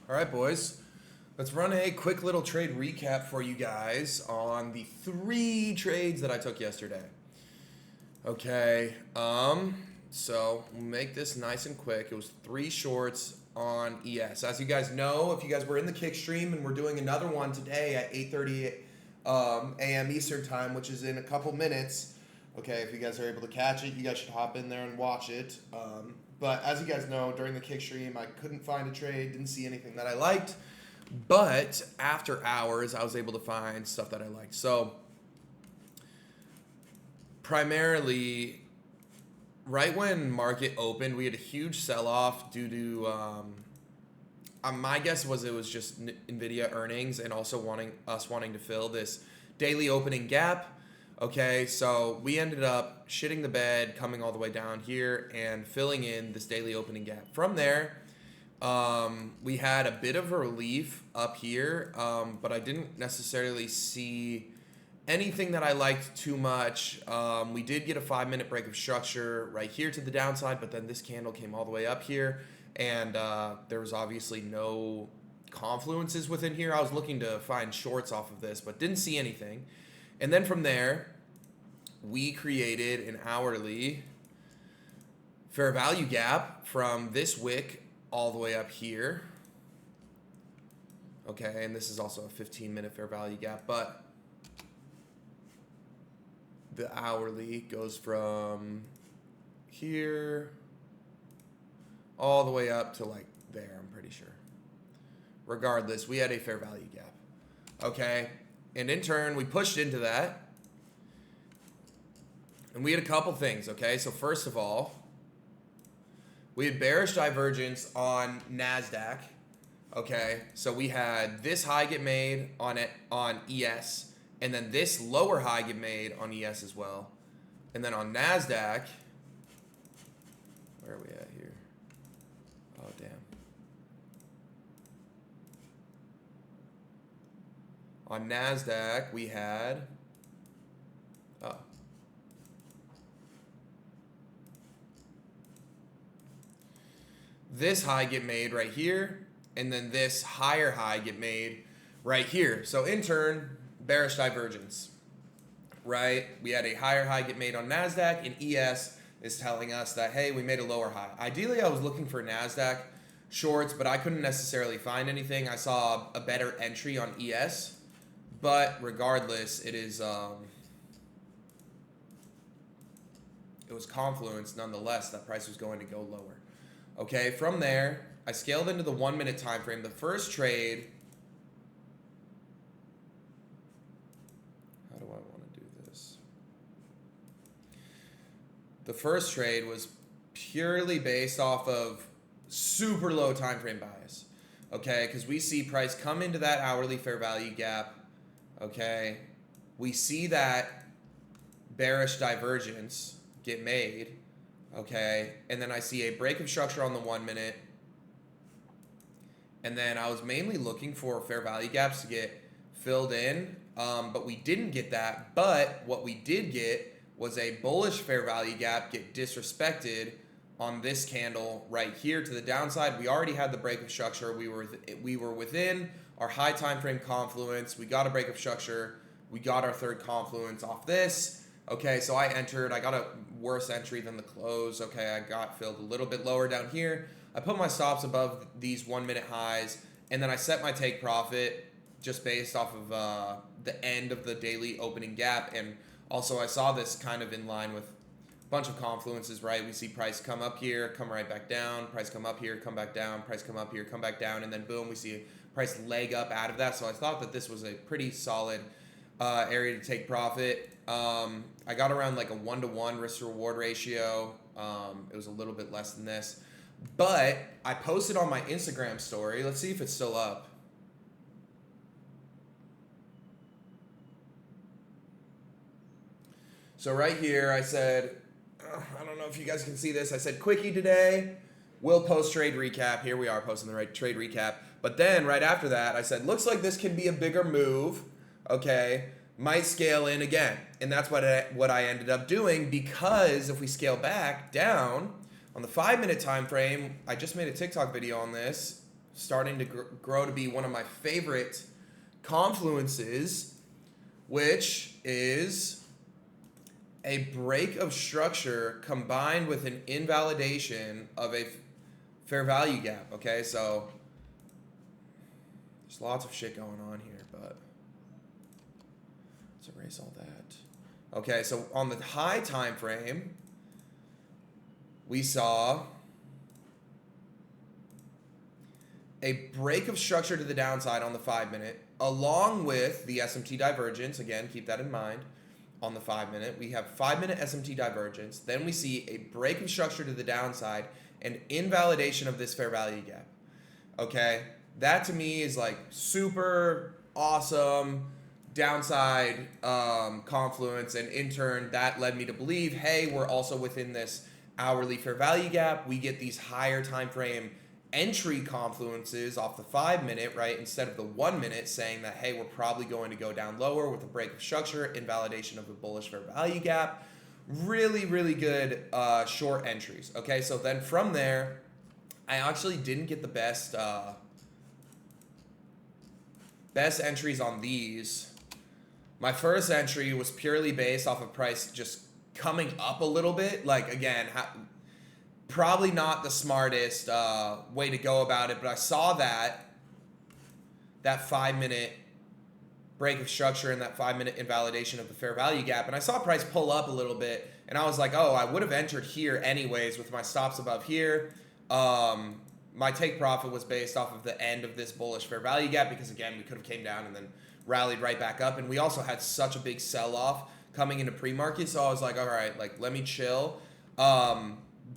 All right, boys. Let's run a quick little trade recap for you guys on the 3 trades that I took yesterday. Okay, so we'll make this nice and quick. It was 3 shorts on ES. As you guys know, if you guys were in the kick stream, and we're doing another one today at 8:30 a.m. Eastern time, which is in a couple minutes. Okay, if you guys are able to catch it, you guys should hop in there and watch it. But as you guys know, during the kick stream, I couldn't find a trade, didn't see anything that I liked. But after hours, I was able to find stuff that I liked. So primarily, right when market opened, we had a huge sell-off due to, my guess was it was just NVIDIA earnings and also wanting to fill this daily opening gap. Okay, so we ended up shitting the bed, coming all the way down here and filling in this daily opening gap. From there, we had a bit of a relief up here, but I didn't necessarily see anything that I liked too much. We did get a 5-minute break of structure right here to the downside, but then this candle came all the way up here, and there was obviously no confluences within here. I was looking to find shorts off of this, but didn't see anything. And then from there, we created an hourly fair value gap from this wick all the way up here. Okay, and this is also a 15-minute fair value gap, but the hourly goes from here all the way up to like there, I'm pretty sure. Regardless, we had a fair value gap. Okay, and in turn, we pushed into that. And we had a couple things, okay? So first of all, we had bearish divergence on NASDAQ, okay? So we had this high get made on ES, and then this lower high get made on ES as well. And then on NASDAQ, where are we at here? Oh, damn. On NASDAQ, we had, this high get made right here, and then this higher high get made right here. So in turn, bearish divergence, right? We had a higher high get made on NASDAQ, and ES is telling us that, hey, we made a lower high. Ideally, I was looking for NASDAQ shorts, but I couldn't necessarily find anything. I saw a better entry on ES, but regardless, it was confluence nonetheless. That price was going to go lower. Okay, from there, I scaled into the 1-minute time frame. The first trade, how do I want to do this? The first trade was purely based off of super low time frame bias. Okay, because we see price come into that hourly fair value gap. Okay, we see that bearish divergence get made. Okay, and then I see a break of structure on the 1-minute, and then I was mainly looking for fair value gaps to get filled in, but we didn't get that. But what we did get was a bullish fair value gap get disrespected on this candle right here to the downside. We already had the break of structure. We were within our high time frame confluence. We got a break of structure. We got our third confluence off this. Okay, so I entered. I got a worse entry than the close. Okay, I got filled a little bit lower down here. I put my stops above these 1-minute highs, and then I set my take profit just based off of the end of the daily opening gap. And also I saw this kind of in line with a bunch of confluences, right? We see price come up here, come right back down, price come up here, come back down, price come up here, come back down, and then boom, we see price leg up out of that. So I thought that this was a pretty solid area to take profit. I got around like a 1-to-1 risk to reward ratio. It was a little bit less than this, but I posted on my Instagram story. Let's see if it's still up. So right here, I said, I don't know if you guys can see this. I said quickie today. We'll post trade recap. Here we are posting the right trade recap. But then right after that, I said, looks like this can be a bigger move. Okay, might scale in again. And that's what I ended up doing, because if we scale back down on the 5-minute time frame, I just made a TikTok video on this. starting to grow to be one of my favorite confluences, which is a break of structure combined with an invalidation of a fair value gap. Okay, so there's lots of shit going on here, but let's erase all that. Okay, so on the high time frame, we saw a break of structure to the downside on the 5 minute, along with the SMT divergence. Again, keep that in mind. On the 5 minute, we have 5 minute SMT divergence. Then we see a break of structure to the downside and invalidation of this fair value gap. Okay, that to me is like super awesome downside confluence, and in turn that led me to believe, hey, we're also within this hourly fair value gap. We get these higher time frame entry confluences off the 5 minute, right, instead of the 1 minute, saying that, hey, we're probably going to go down lower with a break of structure, invalidation of the bullish fair value gap. Really, really good short entries. Okay, so then from there, I actually didn't get the best entries on these. My first entry was purely based off of price just coming up a little bit. Like, again, probably not the smartest way to go about it, but I saw that 5 minute break of structure and that 5 minute invalidation of the fair value gap, and I saw price pull up a little bit, and I was like, oh, I would have entered here anyways with my stops above here. My take profit was based off of the end of this bullish fair value gap, because again, we could have came down and then rallied right back up, and we also had such a big sell-off coming into pre-market, so I was like, all right, like, let me chill.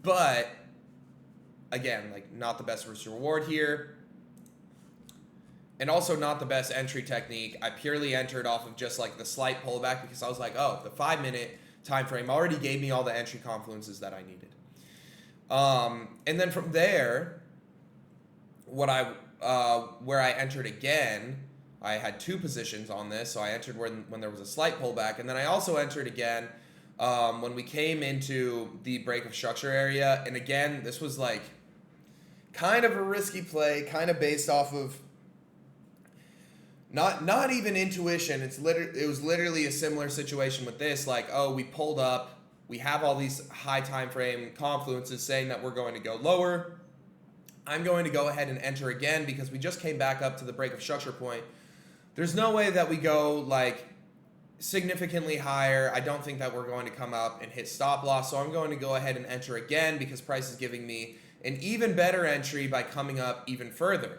But again, like, not the best risk reward here, and also not the best entry technique. I purely entered off of just like the slight pullback, because I was like, oh, the 5 minute time frame already gave me all the entry confluences that I needed. And then from there, where I entered again, I had 2 positions on this, so I entered when there was a slight pullback, and then I also entered again when we came into the break of structure area. And again, this was like kind of a risky play, kind of based off of not even intuition. It was literally a similar situation with this. Like, oh, we pulled up, we have all these high time frame confluences saying that we're going to go lower. I'm going to go ahead and enter again because we just came back up to the break of structure point. There's no way that we go like significantly higher. I don't think that we're going to come up and hit stop loss, so I'm going to go ahead and enter again because price is giving me an even better entry by coming up even further.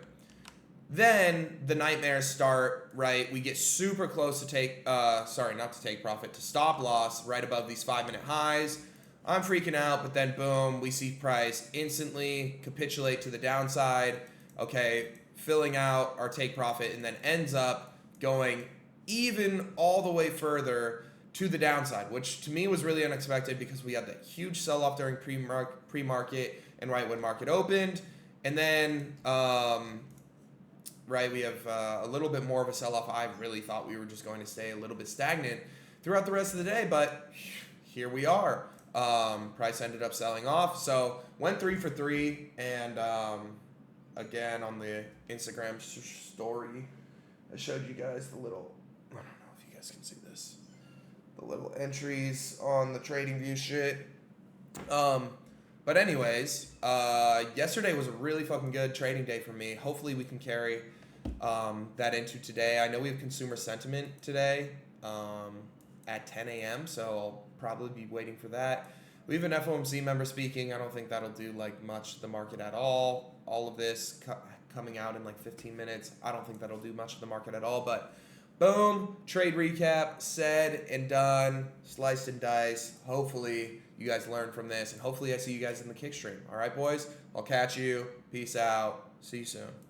Then the nightmares start, right? We get super close to to stop loss right above these 5 minute highs. I'm freaking out, but then boom, we see price instantly capitulate to the downside. Okay, filling out our take profit, and then ends up going even all the way further to the downside, which to me was really unexpected because we had that huge sell-off during pre-market and right when market opened. And then, right, we have a little bit more of a sell-off. I really thought we were just going to stay a little bit stagnant throughout the rest of the day, but here we are. Price ended up selling off, so went 3 for 3, and again on the Instagram story, I showed you guys the little, I don't know if you guys can see this, the little entries on the trading view shit. But anyways, yesterday was a really fucking good trading day for me. Hopefully we can carry that into today. I know we have consumer sentiment today at 10 a.m., so I'll probably be waiting for that. We have an FOMC member speaking. I don't think that'll do like much to the market at all. All of this coming out in like 15 minutes. I don't think that'll do much to the market at all, but boom, trade recap, said and done, sliced and diced. Hopefully you guys learn from this, and hopefully I see you guys in the kick stream. All right, boys, I'll catch you. Peace out. See you soon.